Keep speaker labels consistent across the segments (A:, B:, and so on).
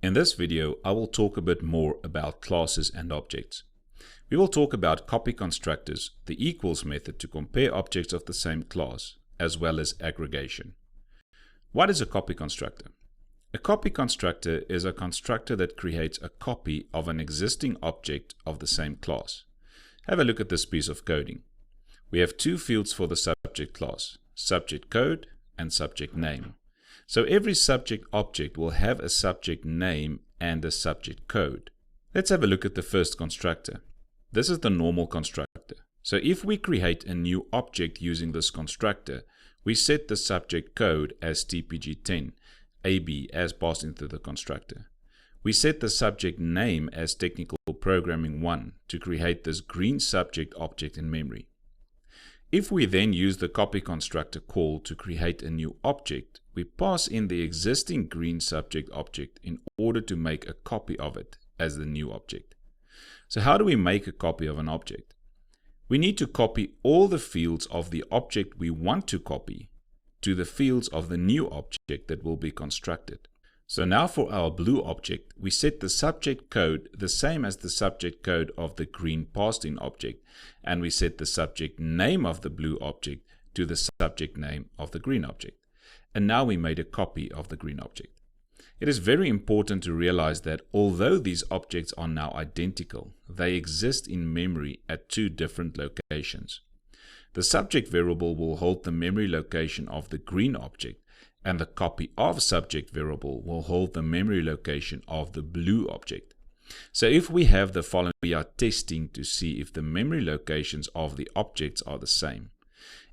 A: In this video, I will talk a bit more about classes and objects. We will talk about copy constructors, the equals method to compare objects of the same class, as well as aggregation. What is a copy constructor? A copy constructor is a constructor that creates a copy of an existing object of the same class. Have a look at this piece of coding. We have two fields for the subject class, subject code and subject name. So every subject object will have a subject name and a subject code. Let's have a look at the first constructor. This is the normal constructor. So if we create a new object using this constructor, we set the subject code as TPG10, AB as passed into the constructor. We set the subject name as technical programming 1 to create this green subject object in memory. If we then use the copy constructor call to create a new object, we pass in the existing green subject object in order to make a copy of it as the new object. So how do we make a copy of an object? We need to copy all the fields of the object we want to copy to the fields of the new object that will be constructed. So now for our blue object, we set the subject code the same as the subject code of the green passed-in object, and we set the subject name of the blue object to the subject name of the green object. And now we made a copy of the green object. It is very important to realize that although these objects are now identical, they exist in memory at two different locations. The subject variable will hold the memory location of the green object, and the copy of subject variable will hold the memory location of the blue object. So if we have the following, we are testing to see if the memory locations of the objects are the same.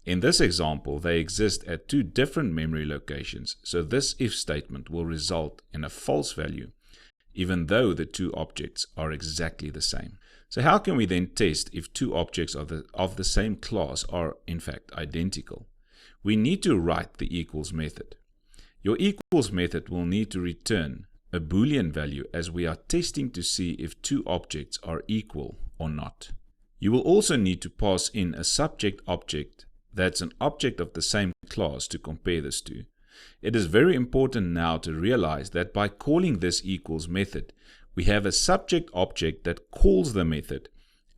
A: In this example, they exist at two different memory locations, so this if statement will result in a false value, even though the two objects are exactly the same. So how can we then test if two objects of the same class are in fact identical? We need to write the equals method. Your equals method will need to return a Boolean value as we are testing to see if two objects are equal or not. You will also need to pass in a subject object that's an object of the same class to compare this to. It is very important now to realize that by calling this equals method, we have a subject object that calls the method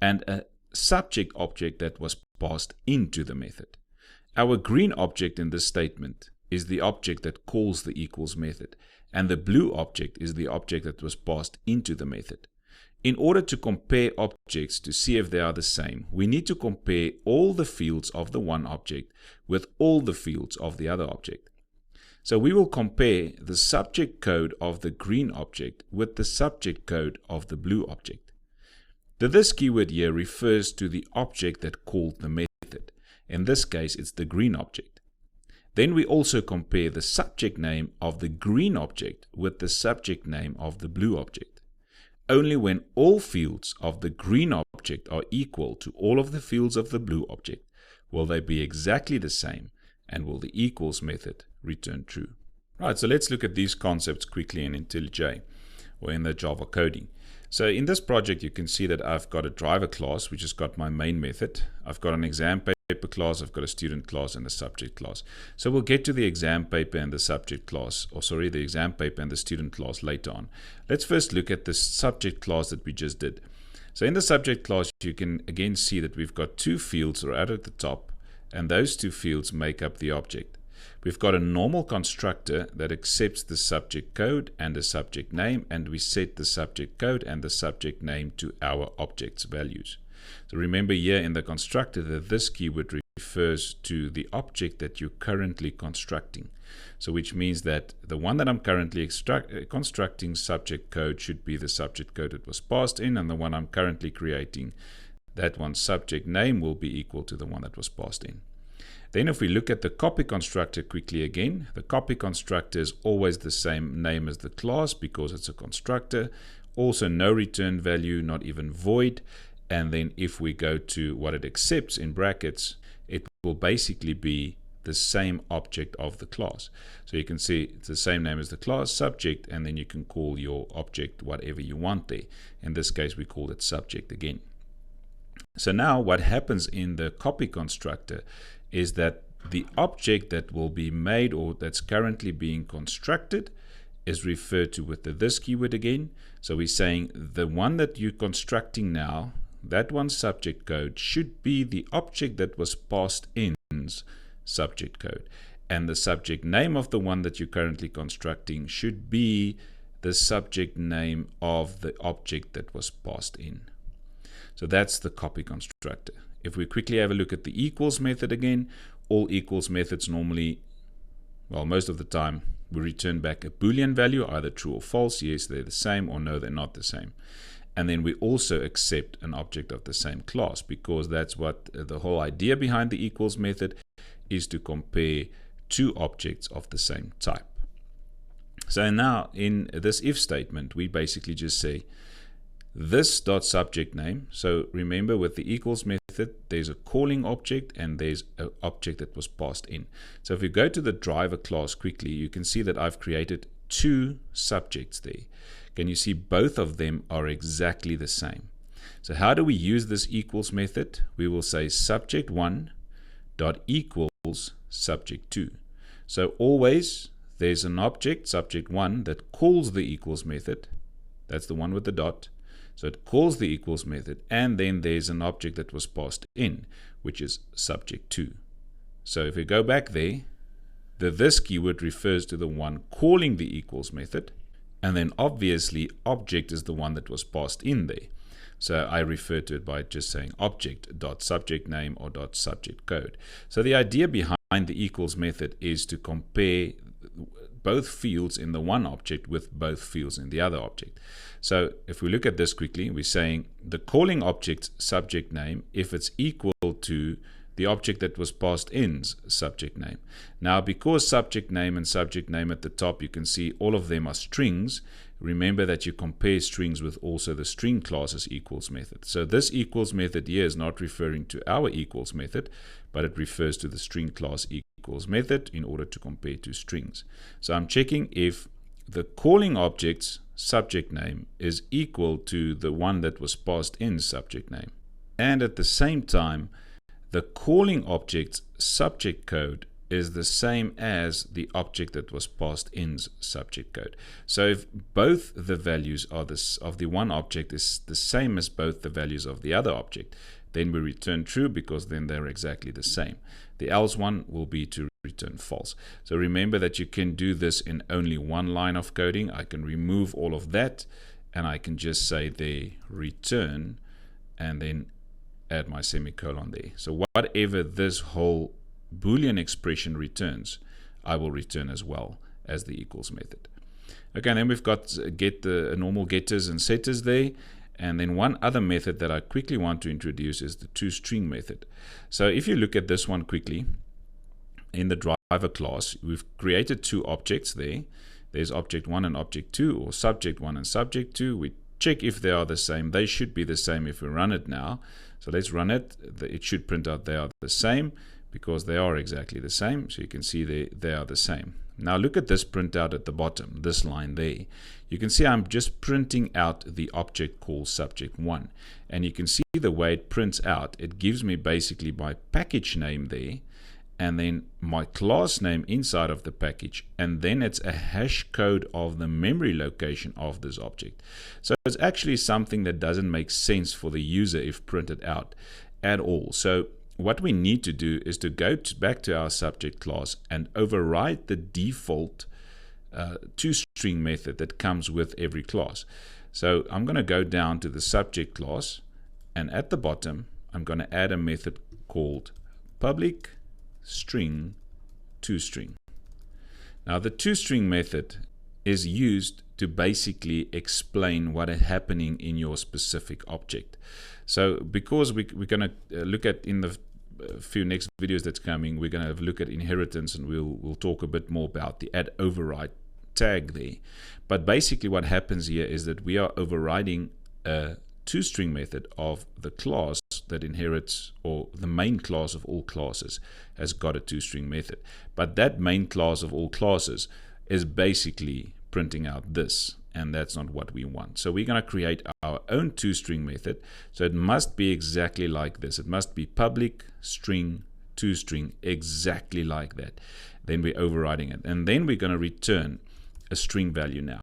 A: and a subject object that was passed into the method. Our green object in this statement is the object that calls the equals method, and the blue object is the object that was passed into the method. In order to compare objects to see if they are the same, we need to compare all the fields of the one object with all the fields of the other object. So we will compare the subject code of the green object with the subject code of the blue object. The this keyword here refers to the object that called the method. In this case, it's the green object. Then we also compare the subject name of the green object with the subject name of the blue object. Only when all fields of the green object are equal to all of the fields of the blue object will they be exactly the same, and will the equals method return true. Right, so let's look at these concepts quickly in IntelliJ or in the Java coding. So in this project, you can see that I've got a driver class, which has got my main method. I've got an exam paper class, I've got a student class and a subject class. So we'll get to the exam paper and the subject class, the exam paper and the student class later on. Let's first look at the subject class that we just did. So in the subject class, you can again see that we've got two fields right at the top, and those two fields make up the object. We've got a normal constructor that accepts the subject code and the subject name, and we set the subject code and the subject name to our object's values. So remember here in the constructor that this keyword refers to the object that you're currently constructing. So which means that the one that I'm currently constructing subject code should be the subject code that was passed in, and the one I'm currently creating, that one's subject name will be equal to the one that was passed in. Then if we look at the copy constructor quickly again, the copy constructor is always the same name as the class because it's a constructor. Also no return value, not even void. And then if we go to what it accepts in brackets, it will basically be the same object of the class. So you can see it's the same name as the class, subject, and then you can call your object whatever you want there. In this case, we call it subject again. So now what happens in the copy constructor is that the object that will be made or that's currently being constructed is referred to with the this keyword again. So we're saying the one that you're constructing now, that one's subject code should be the object that was passed in's subject code. And the subject name of the one that you're currently constructing should be the subject name of the object that was passed in. So that's the copy constructor. If we quickly have a look at the equals method again, all equals methods normally, well, most of the time, we return back a Boolean value, either true or false, yes, they're the same, or no, they're not the same. And then we also accept an object of the same class, because that's what the whole idea behind the equals method is, to compare two objects of the same type. So now in this if statement, we basically just say this dot subject name. So remember, with the equals method, there's a calling object and there's an object that was passed in. So if we go to the driver class quickly, you can see that I've created two subjects there. Can you see both of them are exactly the same? So how do we use this equals method? We will say subject1 dot equals subject2. So always there's an object, subject1, that calls the equals method. That's the one with the dot. So it calls the equals method, and then there's an object that was passed in, which is subject2. So if we go back there, the this keyword refers to the one calling the equals method, and then obviously object is the one that was passed in there. So I refer to it by just saying object.subjectName or .subjectCode. So the idea behind the equals method is to compare both fields in the one object with both fields in the other object. So if we look at this quickly, we're saying the calling object's subject name, if it's equal to the object that was passed in's subject name. Now, because subject name and subject name at the top, you can see all of them are strings. Remember that you compare strings with also the string classes equals method. So this equals method here is not referring to our equals method, but it refers to the string class equals method in order to compare two strings. So I'm checking if the calling object's subject name is equal to the one that was passed in subject name. And at the same time, the calling object's subject code is the same as the object that was passed in's subject code. So if both the values are of the one object is the same as both the values of the other object, then we return true, because then they're exactly the same. The else one will be to return false. So remember that you can do this in only one line of coding. I can remove all of that, and I can just say there return, and then add my semicolon there. So whatever this whole Boolean expression returns, I will return as well as the equals method. Okay, and then we've got get the normal getters and setters there. And then one other method that I quickly want to introduce is the toString method. So if you look at this one quickly, in the driver class, we've created two objects there. There's object 1 and object 2, or subject 1 and subject 2. We check if they are the same. They should be the same if we run it now. So let's run it. It should print out they are the same, because they are exactly the same. So you can see they are the same. Now look at this printout at the bottom, this line there. You can see I'm just printing out the object called subject1. And you can see the way it prints out. It gives me basically my package name there, and then my class name inside of the package, and then it's a hash code of the memory location of this object. So it's actually something that doesn't make sense for the user if printed out at all. So what we need to do is to go back to our subject class and override the default toString method that comes with every class. So I'm going to go down to the subject class, and at the bottom I'm going to add a method called public string toString. Now the toString method is used to basically explain what is happening in your specific object. So because we're going to look at in the few next videos that's coming, we're going to look at inheritance, and we'll talk a bit more about the add override tag there. But basically what happens here is that we are overriding a toString method of the class that inherits, or the main class of all classes has got a toString method. But that main class of all classes is basically printing out this, and that's not what we want. So we're going to create our own toString method. So it must be exactly like this. It must be public string toString, exactly like that. Then we're overriding it, and then we're going to return a string value now.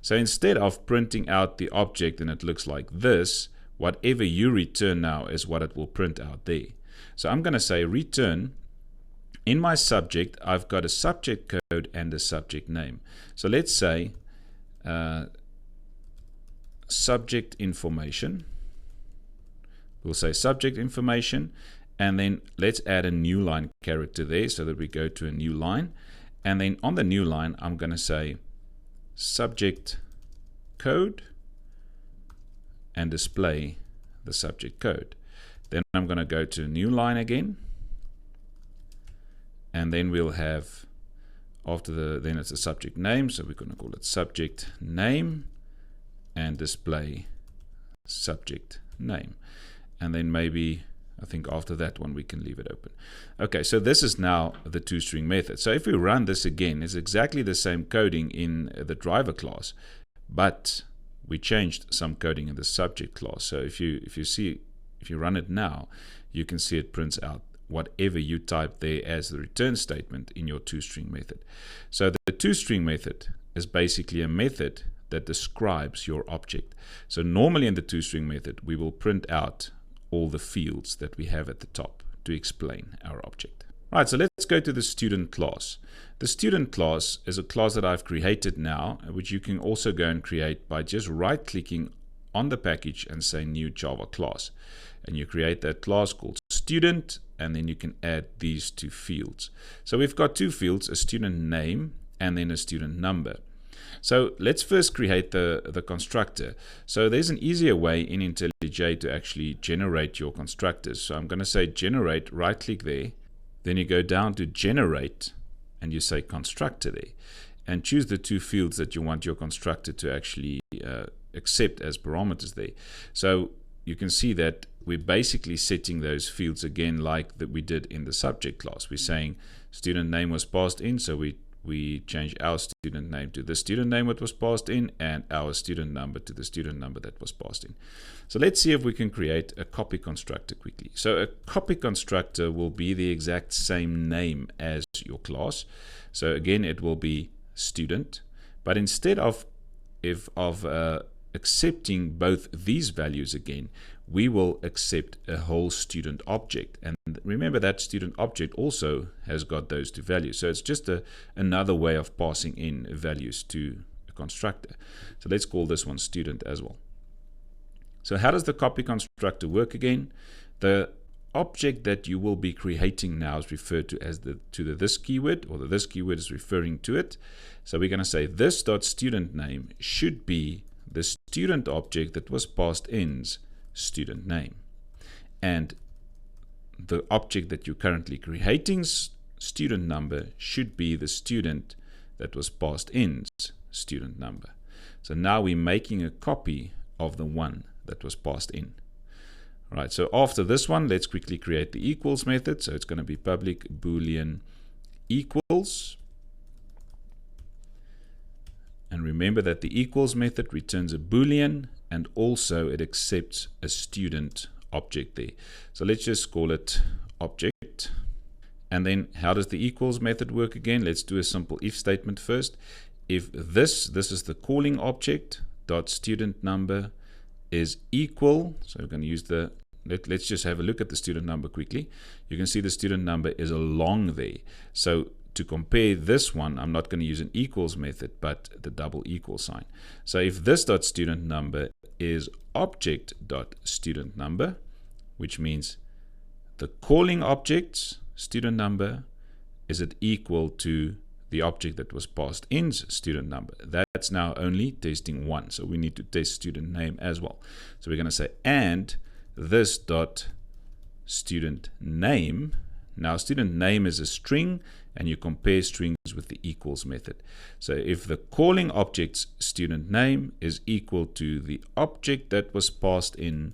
A: So instead of printing out the object and it looks like this, whatever you return now is what it will print out there. So I'm going to say return. In my subject, I've got a subject code and a subject name. So let's say subject information. We'll say subject information, and then let's add a new line character there so that we go to a new line. And then on the new line, I'm going to say subject code and display the subject code. Then I'm going to go to a new line again, and then we'll have then it's a subject name, so we're going to call it subject name and display subject name. And then maybe I think after that one we can leave it open. Okay, so this is now the toString method. So if we run this again, it's exactly the same coding in the driver class, but we changed some coding in the subject class. So if you run it now, you can see it prints out whatever you type there as the return statement in your toString method. So the toString method is basically a method that describes your object. So normally in the toString method, we will print out all the fields that we have at the top to explain our object. Right, so let's go to the student class. The student class is a class that I've created now, which you can also go and create by just right-clicking on the package and say new Java class. And you create that class called student, and then you can add these two fields. So we've got two fields, a student name and then a student number. So let's first create the constructor. So there's an easier way in IntelliJ to actually generate your constructors. So I'm going to say generate, right click there, then you go down to generate and you say constructor there, and choose the two fields that you want your constructor to actually accept as parameters there. So you can see that we're basically setting those fields again like that we did in the subject class. We're saying student name was passed in, so we change our student name to the student name that was passed in, and our student number to the student number that was passed in. So let's see if we can create a copy constructor quickly. So a copy constructor will be the exact same name as your class. So again, it will be student, but instead of accepting both these values again, we will accept a whole student object. And remember that student object also has got those two values. So it's just another way of passing in values to a constructor. So let's call this one student as well. So how does the copy constructor work again? The object that you will be creating now is referred to as this keyword, or the this keyword is referring to it. So we're going to say this.student name should be the student object that was passed in's student name, and the object that you're currently creating's student number should be the student that was passed in's student number. So now we're making a copy of the one that was passed in. All right, so after this one, let's quickly create the equals method. So it's going to be public boolean equals. And remember that the equals method returns a boolean, and also it accepts a student object there. So let's just call it object. And then how does the equals method work again? Let's do a simple if statement first. If this is the calling object, dot student number is equal, so we're going to use the, let's just have a look at the student number quickly. You can see the student number is along there. So to compare this one, I'm not going to use an equals method, but the double equal sign. So if this dot student number is object dot student number, which means the calling object's student number, is it equal to the object that was passed in's student number? That's now only testing one, so we need to test student name as well. So we're going to say and this dot student name. Now student name is a string, and you compare strings with the equals method. So if the calling object's student name is equal to the object that was passed in,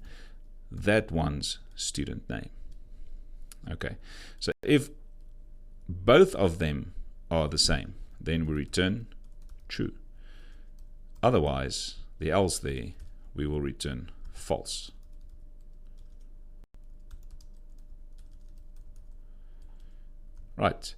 A: that one's student name. Okay, so if both of them are the same, then we return true. Otherwise, the else there, we will return false. Right,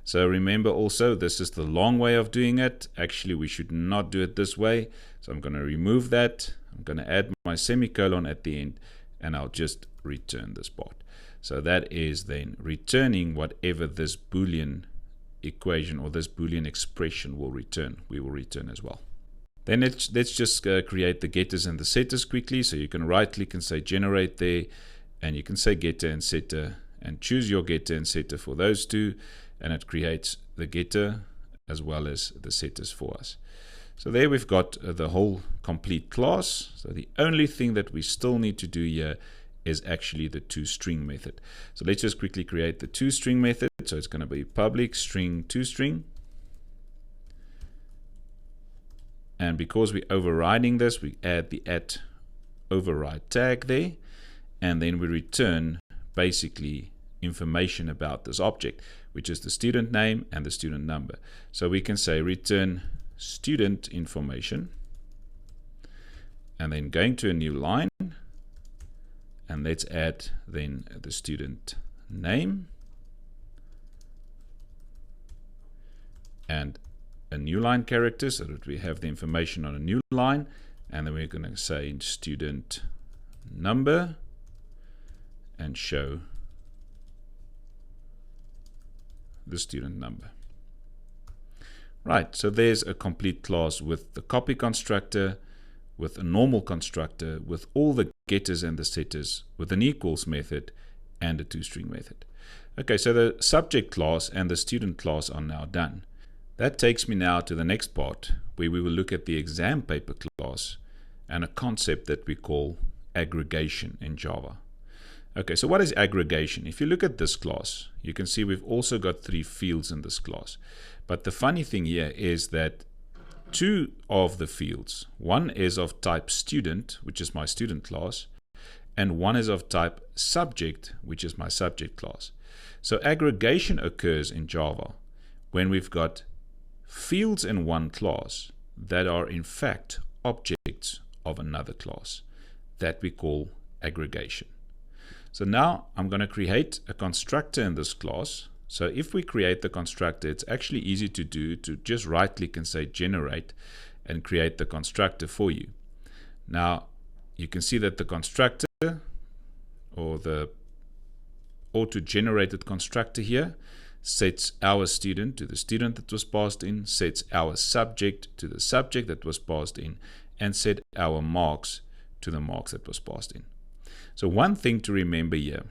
A: So remember also, this is the long way of doing it. Actually, we should not do it this way. So I'm going to remove that. I'm going to add my semicolon at the end, and I'll just return this part. So that is then returning whatever this Boolean equation or this Boolean expression will return. We will return as well. Then let's just create the getters and the setters quickly. So you can right click and say generate there, and you can say getter and setter and choose your getter and setter for those two, and it creates the getter as well as the setters for us. So there we've got the whole complete class. So the only thing that we still need to do here is actually the toString method. So let's just quickly create the toString method. So it's going to be public string toString. And because we're overriding this, we add the @override tag there, and then we return basically information about this object, which is the student name and the student number. So we can say return student information, and then going to a new line, and let's add then the student name and a new line character so that we have the information on a new line, and then we're going to say student number and show the student number. Right, so there's a complete class with the copy constructor, with a normal constructor, with all the getters and the setters, with an equals method and a toString method. Okay, so the subject class and the student class are now done. That takes me now to the next part, where we will look at the exam paper class and a concept that we call aggregation in Java. Okay, so what is aggregation? If you look at this class, you can see we've also got 3 fields in this class. But the funny thing here is that 2 of the fields, one is of type student, which is my student class, and one is of type subject, which is my subject class. So aggregation occurs in Java when we've got fields in one class that are in fact objects of another class. That we call aggregation. So now I'm going to create a constructor in this class. So if we create the constructor, it's actually easy to do, to just right click and say generate and create the constructor for you. Now you can see that the constructor or the auto-generated constructor here sets our student to the student that was passed in, sets our subject to the subject that was passed in, and set our marks to the marks that was passed in. So one thing to remember here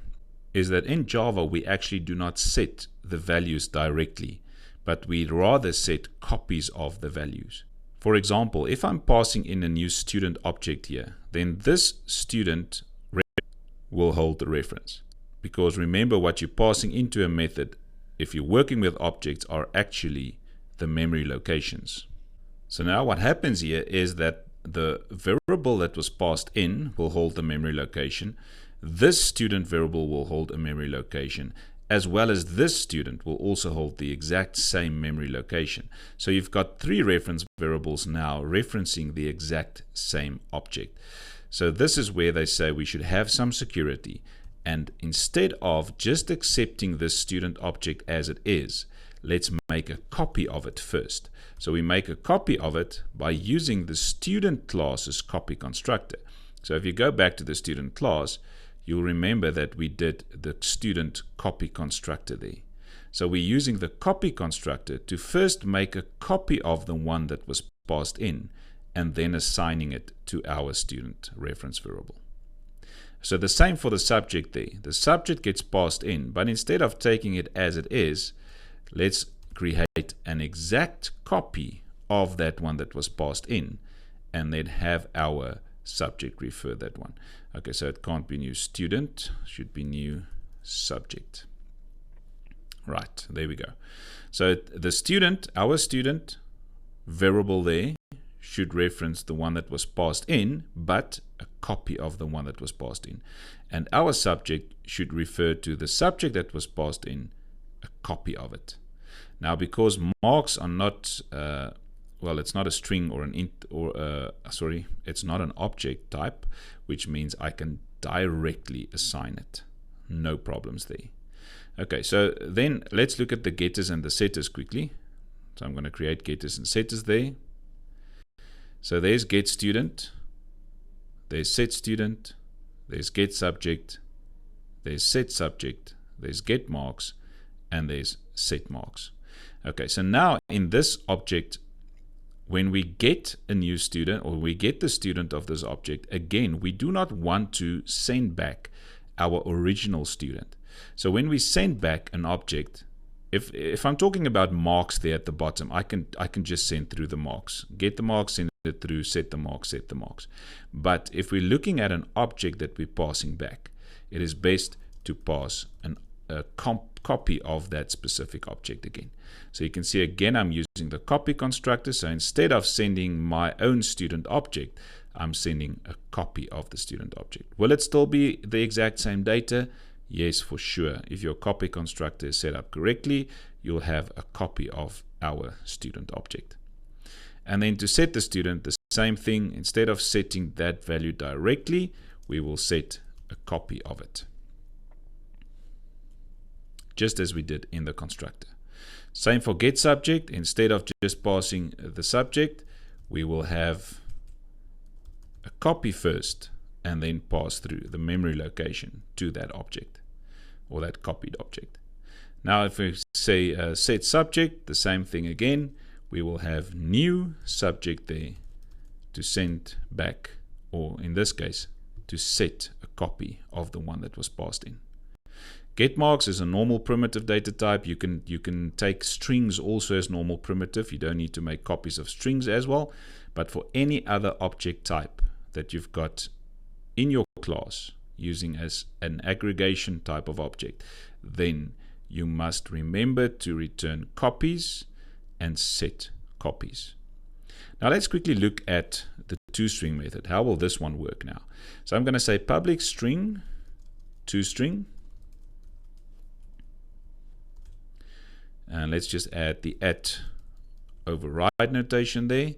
A: is that in Java we actually do not set the values directly, but we rather set copies of the values. For example, if I'm passing in a new student object here, then this student will hold the reference. Because remember, what you're passing into a method, if you're working with objects, are actually the memory locations. So now what happens here is that the variable that was passed in will hold the memory location. This student variable will hold a memory location, as well as this student will also hold the exact same memory location. So you've got 3 reference variables now referencing the exact same object. So this is where they say we should have some security, and instead of just accepting this student object as it is, let's make a copy of it first. So we make a copy of it by using the student class's copy constructor. So if you go back to the student class, you'll remember that we did the student copy constructor there. So we're using the copy constructor to first make a copy of the one that was passed in, and then assigning it to our student reference variable. So the same for the subject there. The subject gets passed in, but instead of taking it as it is, let's create an exact copy of that one that was passed in, and then have our subject refer that one. Okay, so it can't be new student, should be new subject. Right, there we go. So the student, our student variable there, should reference the one that was passed in, but a copy of the one that was passed in. And our subject should refer to the subject that was passed in, a copy of it. Now, because marks are not, well, it's not a string or an int, or it's not an object type, which means I can directly assign it. No problems there. Okay, so then let's look at the getters and the setters quickly. So I'm going to create getters and setters there. So there's get student, there's set student, there's get subject, there's set subject, there's get marks, and there's set marks. Okay, so now in this object, when we get a new student, or we get the student of this object, again, we do not want to send back our original student. So when we send back an object, if I'm talking about marks there at the bottom, I can just send through the marks. Get the marks, send it through, set the marks, set the marks. But if we're looking at an object that we're passing back, it is best to pass a copy of that specific object again. So you can see again I'm using the copy constructor. So instead of sending my own student object, I'm sending a copy of the student object. Will it still be the exact same data? Yes, for sure. If your copy constructor is set up correctly, you'll have a copy of our student object. And then to set the student, the same thing. Instead of setting that value directly, we will set a copy of it, just as we did in the constructor. Same for get subject. Instead of just passing the subject, we will have a copy first and then pass through the memory location to that object or that copied object. Now if we say set subject, the same thing again. We will have new subject there to send back, or in this case, to set a copy of the one that was passed in. Get marks is a normal primitive data type. You can take strings also as normal primitive. You don't need to make copies of strings as well. But for any other object type that you've got in your class using as an aggregation type of object, then you must remember to return copies and set copies. Now let's quickly look at the toString method. How will this one work now? So I'm going to say public string toString. And let's just add the @override notation there.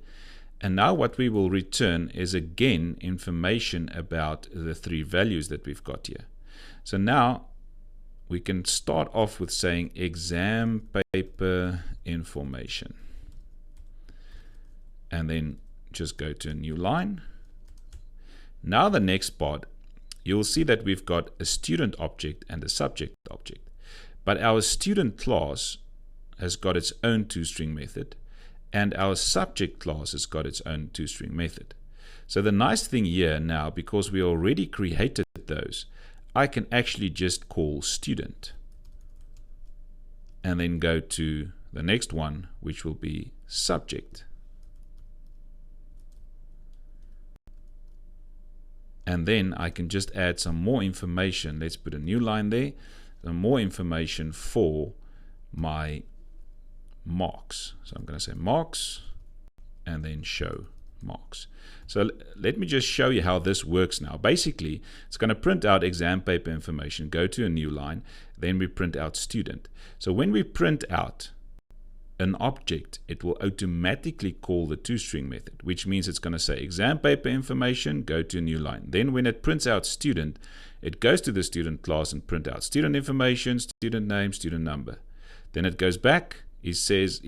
A: And now what we will return is again information about the three values that we've got here. So now we can start off with saying exam paper information. And then just go to a new line. Now the next part, you'll see that we've got a student object and a subject object. But our student class has got its own toString method, and our subject class has got its own toString method. So the nice thing here now, because we already created those, I can actually just call student and then go to the next one, which will be subject. And then I can just add some more information. Let's put a new line there. Some more information for my marks. So I'm going to say marks and then show marks. So let me just show you how this works now. Basically, it's going to print out exam paper information, go to a new line, then we print out student. So when we print out an object, it will automatically call the toString method, which means it's going to say exam paper information, go to a new line. Then when it prints out student, it goes to the student class and print out student information, student name, student number. Then it goes back. It says,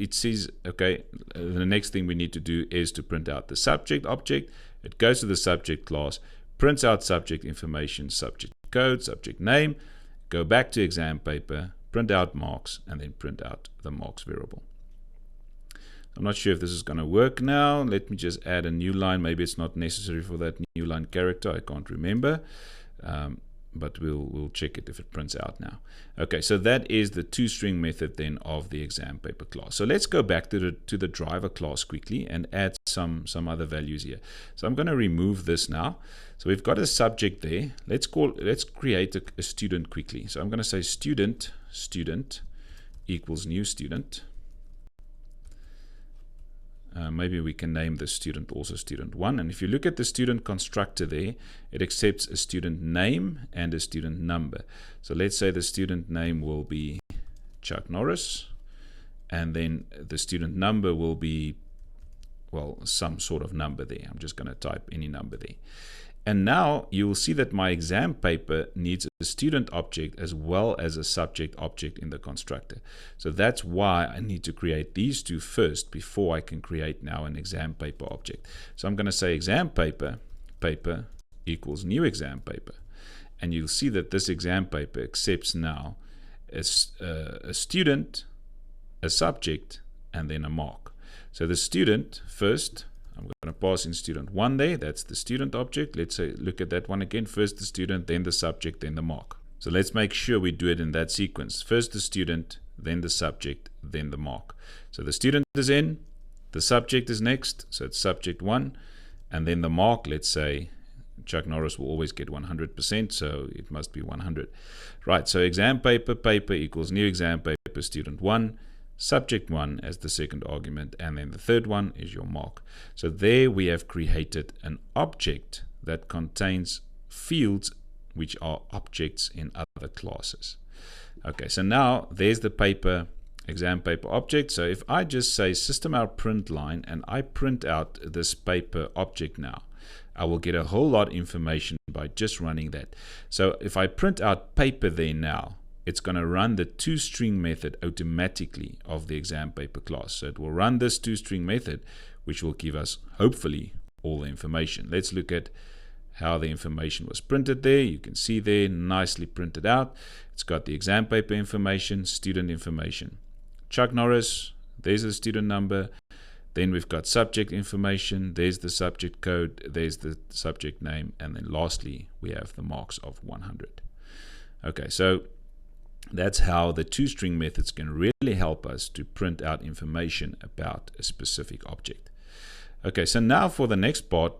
A: okay, the next thing we need to do is to print out the subject object. It goes to the subject class, prints out subject information, subject code, subject name, go back to exam paper, print out marks, and then print out the marks variable. I'm not sure if this is going to work now. Let me just add a new line. Maybe it's not necessary for that new line character. I can't remember. But we'll check it if it prints out now. Okay, so that is the toString method then of the exam paper class. So let's go back to the driver class quickly and add some other values here. So I'm going to remove this now. So we've got a subject there. Let's create a student quickly. So I'm going to say student equals new student. Maybe we can name the student also student1. And if you look at the student constructor there, it accepts a student name and a student number. So let's say the student name will be Chuck Norris, and then the student number will be well, some sort of number there. I'm just going to type any number there. And now you will see that my exam paper needs a student object as well as a subject object in the constructor. So that's why I need to create these two first before I can create now an exam paper object. So I'm going to say exam paper equals new exam paper. And you'll see that this exam paper accepts now as a student, a subject, and then a mark. So the student first, I'm going to pass in student 1 there. That's the student object. Let's say, look at that one again. First the student, then the subject, then the mark. So let's make sure we do it in that sequence. First the student, then the subject, then the mark. So the student is in, the subject is next, so it's subject 1, and then the mark, let's say, Chuck Norris will always get 100%, so it must be 100. Right, so exam paper equals new exam paper student 1, subject 1 as the second argument, and then the third one is your mark. So there we have created an object that contains fields which are objects in other classes. Okay, so now there's the exam paper object. So if I just say system out print line and I print out this paper object now, I will get a whole lot of information by just running that. So if I print out paper there now, it's going to run the toString method automatically of the exam paper class. So it will run this toString method, which will give us, hopefully, all the information. Let's look at how the information was printed there. You can see there, nicely printed out. It's got the exam paper information, student information. Chuck Norris, there's the student number. Then we've got subject information, there's the subject code, there's the subject name, and then lastly, we have the marks of 100. Okay, so that's how the toString methods can really help us to print out information about a specific object. Okay, so now for the next part,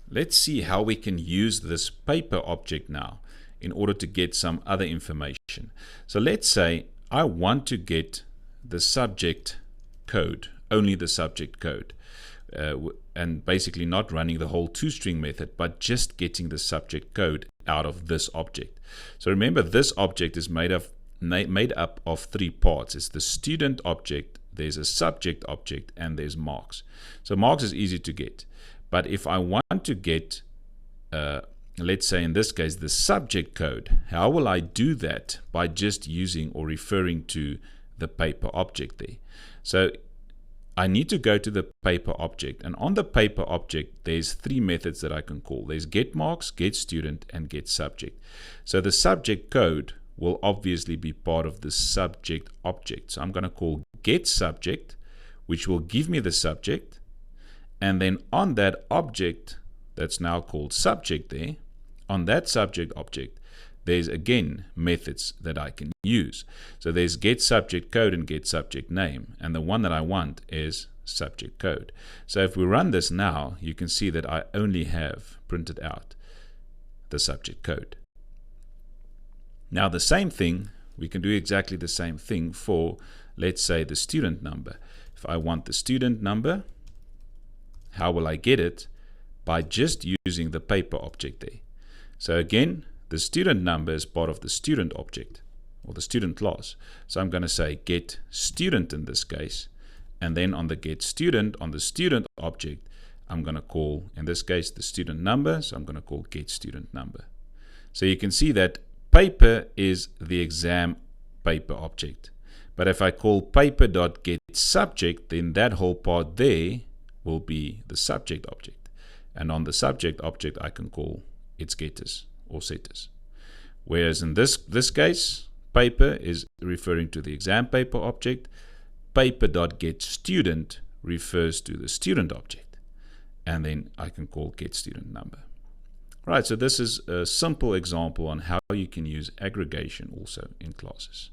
A: let's see how we can use this paper object now in order to get some other information. So let's say I want to get the subject code, only the subject code, and basically not running the whole toString method, but just getting the subject code out of this object. So remember, this object is made up of 3 parts. It's the student object, there's a subject object, and there's marks. So marks is easy to get. But if I want to get, let's say in this case, the subject code, how will I do that? By just using or referring to the paper object there. So I need to go to the paper object, and on the paper object there's 3 methods that I can call. There's get marks, get student, and get subject. So the subject code will obviously be part of the subject object. So I'm going to call get subject, which will give me the subject, and then on that object that's now called subject there, on that subject object, there's again methods that I can use. So there's get subject code and get subject name, and the one that I want is subject code. So if we run this now, you can see that I only have printed out the subject code. Now the same thing, we can do exactly the same thing for, let's say, the student number. If I want the student number, how will I get it? By just using the paper object there. So again, the student number is part of the student object or the student class. So I'm going to say get student in this case, and then on the get student, on the student object, I'm going to call, in this case, the student number. So I'm going to call get student number. So you can see that paper is the exam paper object. But if I call paper.getSubject, then that whole part there will be the subject object. And on the subject object, I can call its getters or setters. Whereas in this case, paper is referring to the exam paper object. Paper.getStudent refers to the student object. And then I can call getStudentNumber. Right, so this is a simple example on how you can use aggregation also in classes.